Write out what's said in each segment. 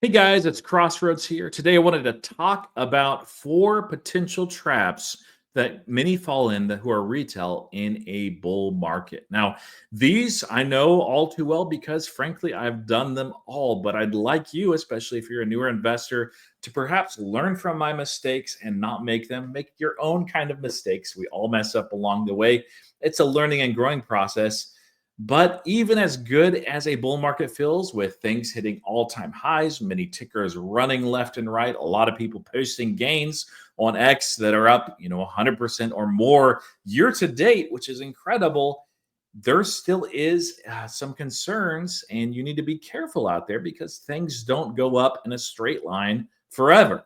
Hey guys, it's Crossroads here. Today I wanted to talk about four potential traps that many fall in that who are retail in a bull market. Now, these I know all too well because frankly I've done them all, but I'd like you, especially if you're a newer investor, to perhaps learn from my mistakes and not make them. Make your own kind of mistakes. We all mess up along the way. It's a learning and growing process. But even as good as a bull market feels, with things hitting all time highs, many tickers running left and right, a lot of people posting gains on X that are up, 100% or more year to date, which is incredible. There still is some concerns, and you need to be careful out there because things don't go up in a straight line forever.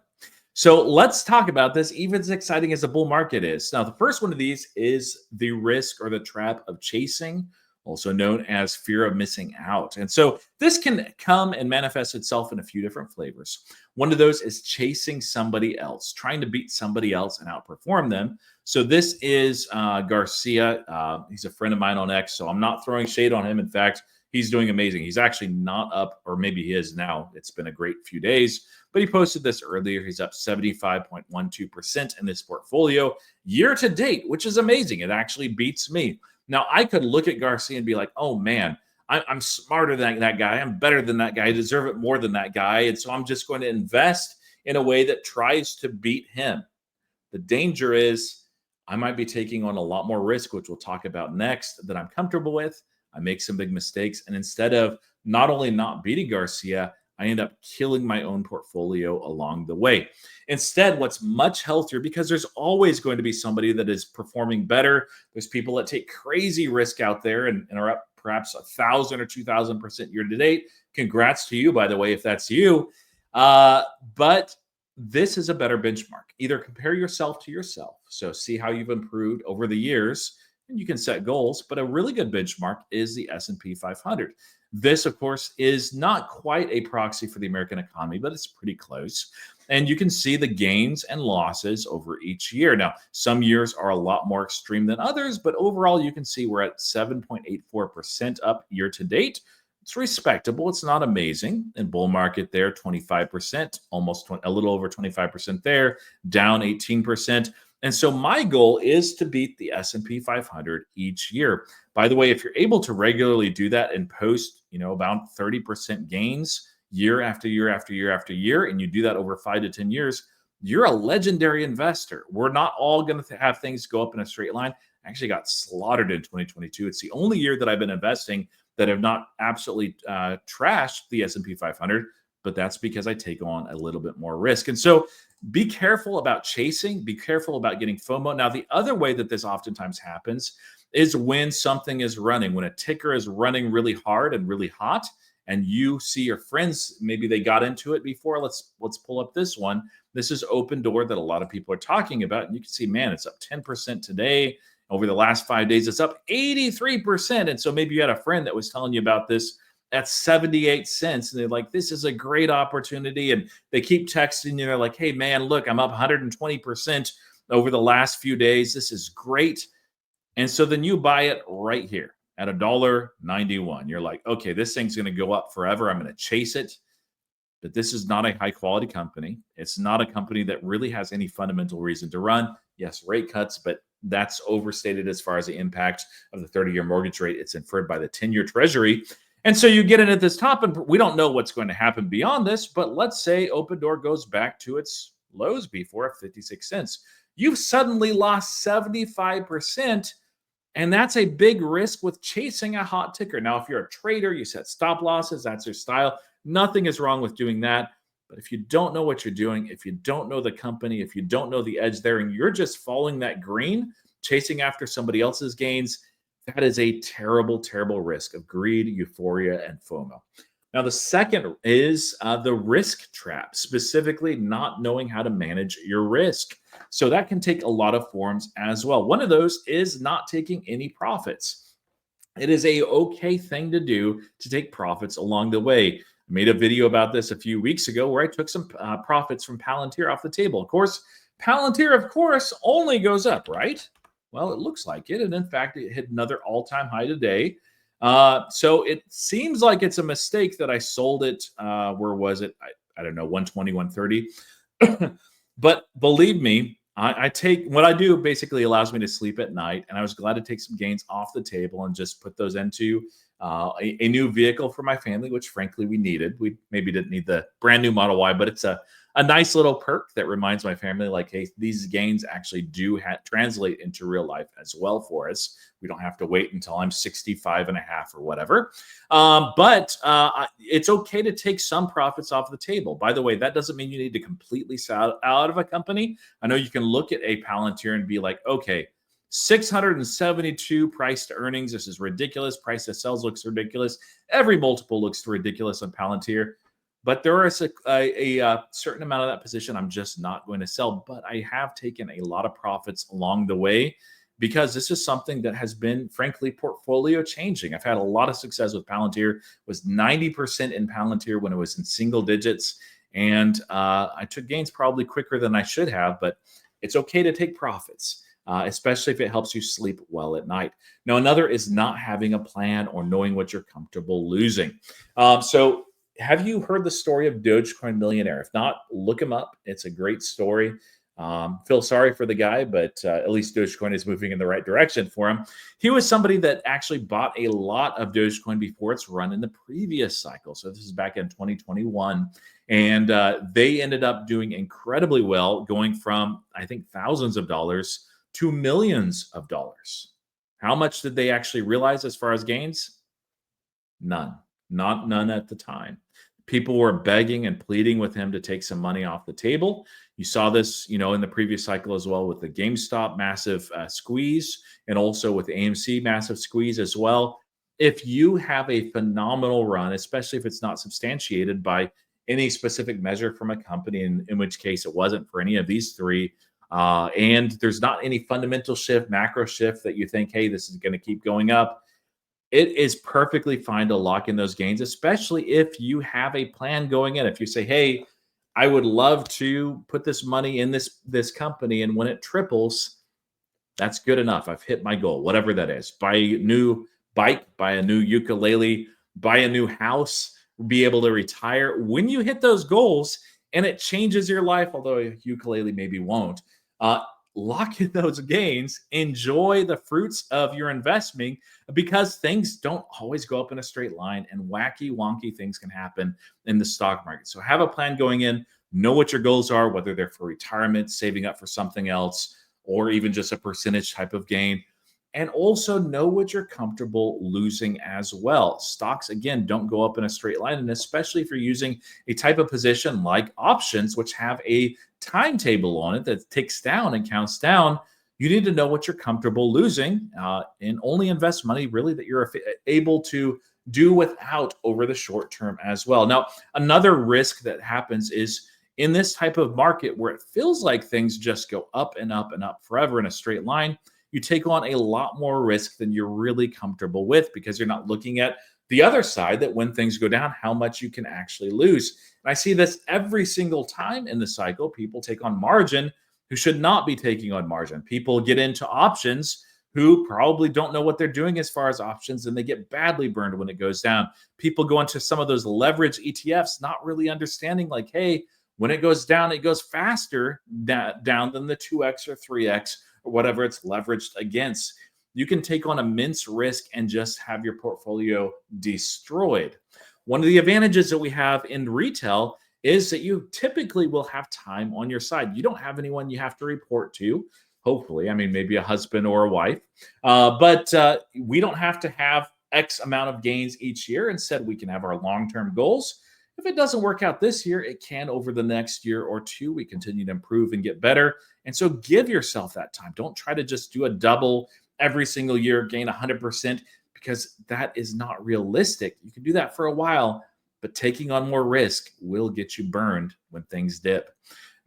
So let's talk about this, even as exciting as the bull market is. Now, the first one of these is the risk or the trap of chasing, also known as fear of missing out. And so this can come and manifest itself in a few different flavors. One of those is chasing somebody else, trying to beat somebody else and outperform them. So this is Garcia. He's a friend of mine on X, so I'm not throwing shade on him. In fact, he's doing amazing. He's actually not up, or maybe he is now. It's been a great few days, but he posted this earlier. He's up 75.12% in this portfolio year to date, which is amazing. It actually beats me. Now, I could look at Garcia and be like, oh man, I'm smarter than that guy. I'm better than that guy. I deserve it more than that guy. And so I'm just going to invest in a way that tries to beat him. The danger is I might be taking on a lot more risk, which we'll talk about next, that I'm comfortable with. I make some big mistakes. And instead of not only not beating Garcia, I end up killing my own portfolio along the way. Instead, what's much healthier, because there's always going to be somebody that is performing better. There's people that take crazy risk out there and are up perhaps 1,000 or 2,000% year to date. Congrats to you, by the way, if that's you. But this is a better benchmark. Either compare yourself to yourself. So see how you've improved over the years, and you can set goals. But a really good benchmark is the S&P 500. This, of course, is not quite a proxy for the American economy, but it's pretty close. And you can see the gains and losses over each year. Now, some years are a lot more extreme than others, but overall, you can see we're at 7.84% up year to date. It's respectable. It's not amazing. In bull market there, 25%, almost a little over 25% there, down 18%. And so my goal is to beat the S&P 500 each year. By the way, if you're able to regularly do that and post, about 30% gains year after year after year after year, and you do that over 5 to 10 years, you're a legendary investor. We're not all going to have things go up in a straight line. I actually got slaughtered in 2022. It's the only year that I've been investing that have not absolutely trashed the S&P 500, but that's because I take on a little bit more risk. And so be careful about chasing, be careful about getting FOMO. Now, the other way that this oftentimes happens is when something is running, when a ticker is running really hard and really hot, and you see your friends, maybe they got into it before. Let's pull up this one. This is Open Door that a lot of people are talking about. And you can see, man, it's up 10% today. Over the last 5 days, it's up 83%. And so maybe you had a friend that was telling you about this at 78 cents. And they're like, this is a great opportunity. And they keep texting you. They're like, hey, man, look, I'm up 120% over the last few days. This is great. And so then you buy it right here at $1.91. You're like, okay, this thing's going to go up forever. I'm going to chase it. But this is not a high quality company. It's not a company that really has any fundamental reason to run. Yes, rate cuts, but that's overstated as far as the impact of the 30-year mortgage rate. It's inferred by the 10-year treasury. And so you get in at this top, and we don't know what's going to happen beyond this, but let's say Open Door goes back to its lows before at 56 cents. You've suddenly lost 75%, and that's a big risk with chasing a hot ticker. Now, if you're a trader, you set stop losses, that's your style. Nothing is wrong with doing that. But if you don't know what you're doing, if you don't know the company, if you don't know the edge there, and you're just following that green, chasing after somebody else's gains, that is a terrible, terrible risk of greed, euphoria, and FOMO. Now, the second is the risk trap, specifically not knowing how to manage your risk. So that can take a lot of forms as well. One of those is not taking any profits. It is a okay thing to do to take profits along the way. I made a video about this a few weeks ago where I took some profits from Palantir off the table. Of course, Palantir, only goes up, right? Well, it looks like it. And in fact, it hit another all-time high today. So it seems like it's a mistake that I sold it. Where was it? I don't know, 120, 130. But believe me, I take what I do basically allows me to sleep at night. And I was glad to take some gains off the table and just put those into a new vehicle for my family, which frankly we needed. We maybe didn't need the brand new Model Y, but it's a nice little perk that reminds my family, like, hey, these gains actually do translate into real life as well for us. We don't have to wait until I'm 65 and a half or whatever. But it's okay to take some profits off the table. By the way, that doesn't mean you need to completely sell out of a company. I know you can look at a Palantir and be like, okay, 672 price to earnings. This is ridiculous. Price to sales looks ridiculous. Every multiple looks ridiculous on Palantir. But there is a certain amount of that position I'm just not going to sell. But I have taken a lot of profits along the way because this is something that has been, frankly, portfolio changing. I've had a lot of success with Palantir. Was 90% in Palantir when it was in single digits. And I took gains probably quicker than I should have. But it's okay to take profits, especially if it helps you sleep well at night. Now, another is not having a plan or knowing what you're comfortable losing. So have you heard the story of Dogecoin Millionaire? If not, look him up. It's a great story. Feel sorry for the guy, but at least Dogecoin is moving in the right direction for him. He was somebody that actually bought a lot of Dogecoin before its run in the previous cycle. So this is back in 2021. And they ended up doing incredibly well, going from, I think, thousands of dollars to millions of dollars. How much did they actually realize as far as gains? None. None at the time. People were begging and pleading with him to take some money off the table. You saw this, in the previous cycle as well with the GameStop massive squeeze, and also with the AMC massive squeeze as well. If you have a phenomenal run, especially if it's not substantiated by any specific measure from a company, in which case it wasn't for any of these three, and there's not any fundamental shift, macro shift that you think, hey, this is going to keep going up, it is perfectly fine to lock in those gains, especially if you have a plan going in. If you say, hey, I would love to put this money in this company, and when it triples, that's good enough. I've hit my goal, whatever that is. Buy a new bike, buy a new ukulele, buy a new house, be able to retire. When you hit those goals and it changes your life, although a ukulele maybe won't, lock in those gains, enjoy the fruits of your investing, because things don't always go up in a straight line and wacky, wonky things can happen in the stock market. So have a plan going in, know what your goals are, whether they're for retirement, saving up for something else, or even just a percentage type of gain. And also know what you're comfortable losing as well. Stocks, again, don't go up in a straight line. And especially if you're using a type of position like options, which have a timetable on it that ticks down and counts down, you need to know what you're comfortable losing, and only invest money really that you're able to do without over the short term as well. Now, another risk that happens is in this type of market where it feels like things just go up and up and up forever in a straight line, you take on a lot more risk than you're really comfortable with, because you're not looking at the other side, that when things go down, how much you can actually lose. And I see this every single time in the cycle. People take on margin who should not be taking on margin. People get into options who probably don't know what they're doing as far as options, and they get badly burned when it goes down. People go into some of those leverage ETFs, not really understanding, like, hey, when it goes down, it goes faster down than the 2x or 3x or whatever it's leveraged against. You can take on immense risk and just have your portfolio destroyed. One of the advantages that we have in retail is that you typically will have time on your side. You don't have anyone you have to report to, hopefully. I mean, maybe a husband or a wife. But we don't have to have X amount of gains each year. Instead, we can have our long-term goals. If it doesn't work out this year, it can over the next year or two. We continue to improve and get better. And so give yourself that time. Don't try to just do a double every single year, gain 100%, because that is not realistic. You can do that for a while, but taking on more risk will get you burned when things dip.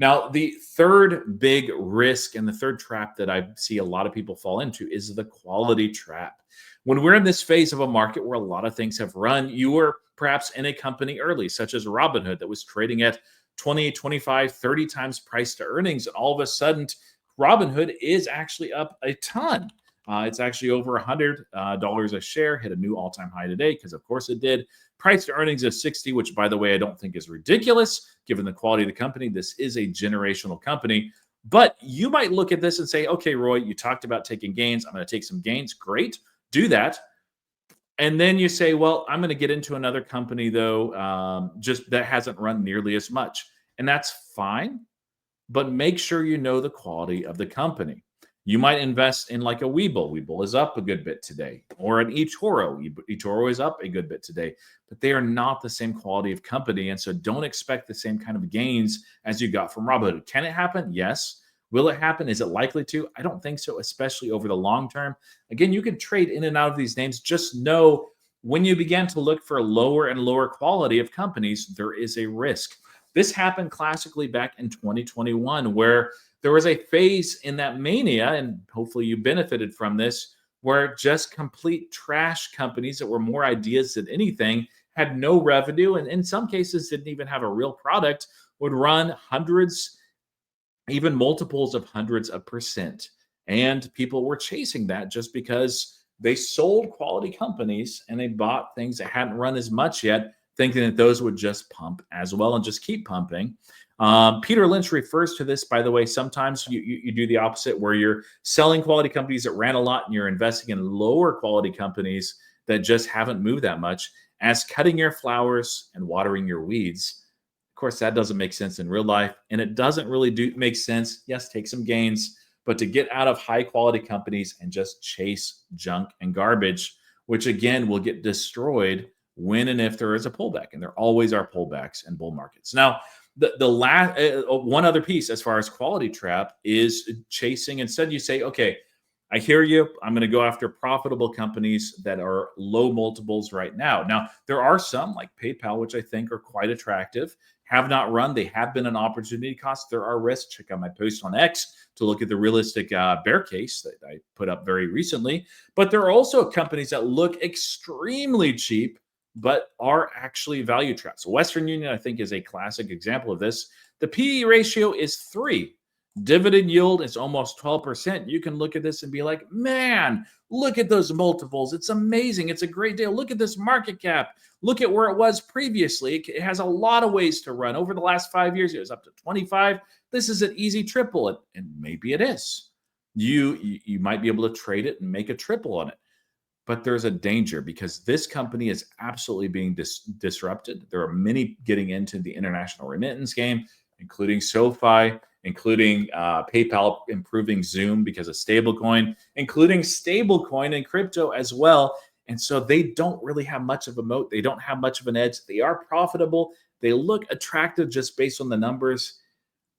Now, the third big risk and the third trap that I see a lot of people fall into is the quality trap. When we're in this phase of a market where a lot of things have run, you were perhaps in a company early, such as Robinhood, that was trading at 20, 25, 30 times price to earnings. And all of a sudden, Robinhood is actually up a ton. It's actually over $100 a share, hit a new all-time high today, because of course it did. price to earnings of 60, which by the way, I don't think is ridiculous given the quality of the company. This is a generational company. But you might look at this and say, okay, Roy, you talked about taking gains. I'm going to take some gains. Great. Do that. And then you say, well, I'm going to get into another company, though, just that hasn't run nearly as much. And that's fine. But make sure you know the quality of the company. You might invest in like a Webull. Webull is up a good bit today, or an eToro. eToro is up a good bit today, but they are not the same quality of company. And so don't expect the same kind of gains as you got from Robinhood. Can it happen? Yes. Will it happen? Is it likely to? I don't think so, especially over the long term. Again, you can trade in and out of these names. Just know when you begin to look for lower and lower quality of companies, there is a risk. This happened classically back in 2021, where there was a phase in that mania, and hopefully you benefited from this, where just complete trash companies that were more ideas than anything had no revenue, and in some cases didn't even have a real product, would run hundreds, even multiples of hundreds of percent. And people were chasing that just because they sold quality companies and they bought things that hadn't run as much yet, thinking that those would just pump as well and just keep pumping. Peter Lynch refers to this, by the way. Sometimes you do the opposite, where you're selling quality companies that ran a lot and you're investing in lower quality companies that just haven't moved that much, as cutting your flowers and watering your weeds. Of course, that doesn't make sense in real life, and it doesn't really make sense. Yes, take some gains, but to get out of high quality companies and just chase junk and garbage, which again will get destroyed when and if there is a pullback, and there always are pullbacks in bull markets. Now, the last one other piece as far as quality trap is chasing. Instead, you say, okay, I hear you. I'm going to go after profitable companies that are low multiples right now. Now, there are some like PayPal, which I think are quite attractive, have not run. They have been an opportunity cost. There are risks. Check out my post on X to look at the realistic bear case that I put up very recently. But there are also companies that look extremely cheap, but are actually value traps. Western Union, I think, is a classic example of this. The PE ratio is 3. Dividend yield is almost 12%. You can look at this and be like, man, look at those multiples. It's amazing. It's a great deal. Look at this market cap. Look at where it was previously. It has a lot of ways to run. Over the last 5 years, it was up to 25. This is an easy triple, and maybe it is. You might be able to trade it and make a triple on it. But there's a danger, because this company is absolutely being disrupted. There are many getting into the international remittance game, including SoFi, including PayPal improving Zoom because of stablecoin, including stablecoin and crypto as well. And so they don't really have much of a moat. They don't have much of an edge. They are profitable. They look attractive just based on the numbers,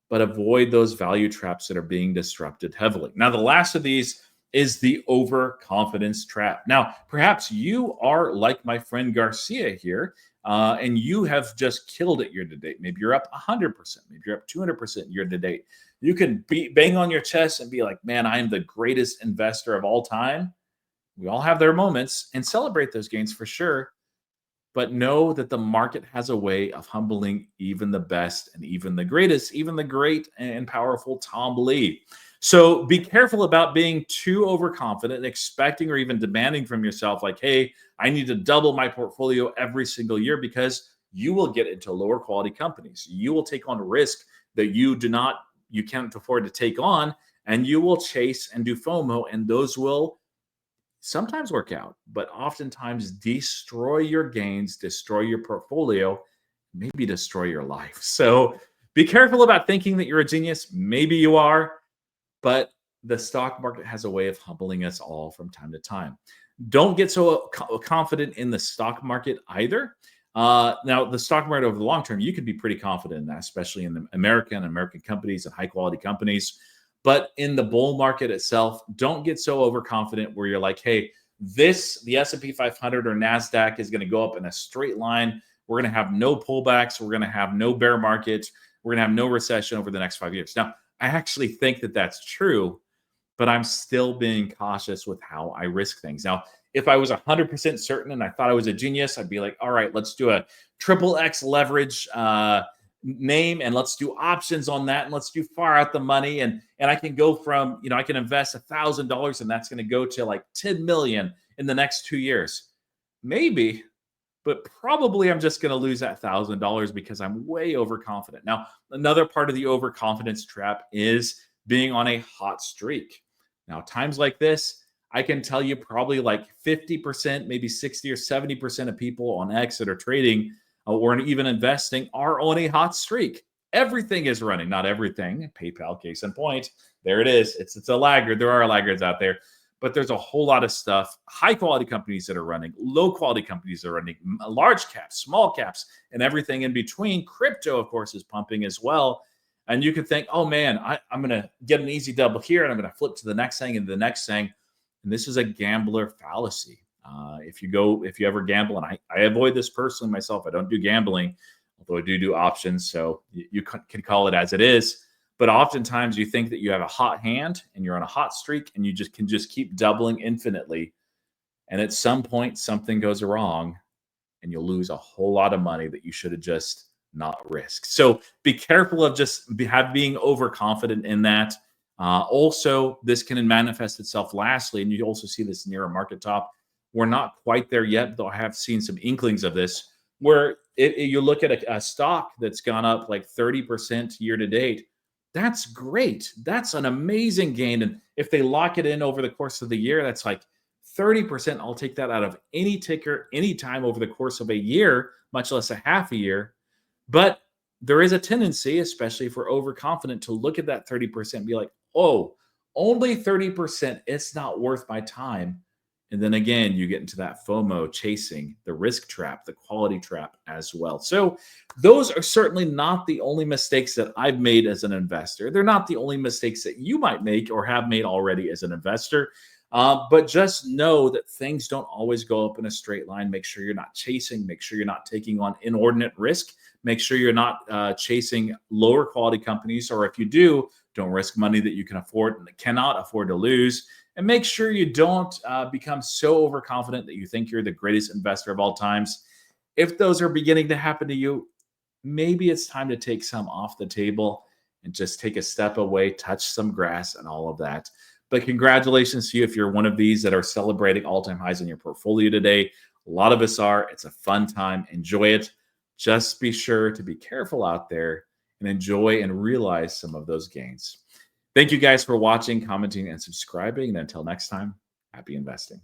but avoid those value traps that are being disrupted heavily. Now, the last of these is the overconfidence trap. Now, perhaps you are like my friend Garcia here, and you have just killed it year to date. Maybe you're up 100%, maybe you're up 200% year to date. You can bang on your chest and be like, man, I am the greatest investor of all time. We all have their moments, and celebrate those gains for sure. But know that the market has a way of humbling even the best and even the greatest, even the great and powerful Tom Lee. So be careful about being too overconfident and expecting or even demanding from yourself, like, hey, I need to double my portfolio every single year, because you will get into lower quality companies. You will take on risk that you can't afford to take on, and you will chase and do FOMO, and those will sometimes work out, but oftentimes destroy your gains, destroy your portfolio, maybe destroy your life. So be careful about thinking that you're a genius. Maybe you are, but the stock market has a way of humbling us all from time to time. Don't get so confident in the stock market either. Now, the stock market over the long term, you could be pretty confident in that, especially in the American companies and high quality companies. But in the bull market itself, don't get so overconfident where you're like, hey, the S&P 500 or NASDAQ is going to go up in a straight line. We're going to have no pullbacks. We're going to have no bear markets. We're going to have no recession over the next 5 years. Now, I actually think that that's true, but I'm still being cautious with how I risk things. Now, if I was 100% certain and I thought I was a genius, I'd be like, all right, let's do a triple X leverage name, and let's do options on that, and let's do far out the money, and I can go from, I can invest $1,000 and that's going to go to like 10 million in the next 2 years. Maybe, but probably I'm just going to lose that $1,000 because I'm way overconfident. Now, another part of the overconfidence trap is being on a hot streak. Now, times like this, I can tell you probably like 50%, maybe 60 or 70% of people on X that are trading or even investing are on a hot streak. Everything is running, not everything. PayPal, case in point. There it is. It's a laggard. There are laggards out there, but there's a whole lot of stuff. High quality companies that are running, low quality companies that are running, large caps, small caps, and everything in between. Crypto, of course, is pumping as well. And you could think, oh man, I'm going to get an easy double here and I'm going to flip to the next thing and the next thing. And this is a gambler fallacy. If you ever gamble, and I avoid this personally myself, I don't do gambling, although I do options. So you can call it as it is. But oftentimes you think that you have a hot hand and you're on a hot streak and you can keep doubling infinitely. And at some point, something goes wrong and you'll lose a whole lot of money that you should have just not risked. So be careful of just being overconfident in that. Also, this can manifest itself lastly, and you also see this near a market top. We're not quite there yet, though I have seen some inklings of this, where you look at a stock that's gone up like 30% year to date. That's great. That's an amazing gain. And if they lock it in over the course of the year, that's like 30%. I'll take that out of any ticker, anytime over the course of a year, much less a half a year. But there is a tendency, especially if we're overconfident, to look at that 30% and be like, oh, only 30%. It's not worth my time. And then again, you get into that FOMO, chasing the risk trap, the quality trap as well. So those are certainly not the only mistakes that I've made as an investor. They're not the only mistakes that you might make or have made already as an investor. But just know that things don't always go up in a straight line. Make sure you're not chasing. Make sure you're not taking on inordinate risk. Make sure you're not chasing lower quality companies. Or if you do, don't risk money that you can afford and cannot afford to lose. And make sure you don't become so overconfident that you think you're the greatest investor of all times. If those are beginning to happen to you, maybe it's time to take some off the table and just take a step away, touch some grass and all of that. But congratulations to you if you're one of these that are celebrating all-time highs in your portfolio today. A lot of us are. It's a fun time. Enjoy it. Just be sure to be careful out there and enjoy and realize some of those gains. Thank you guys for watching, commenting, and subscribing. And until next time, happy investing.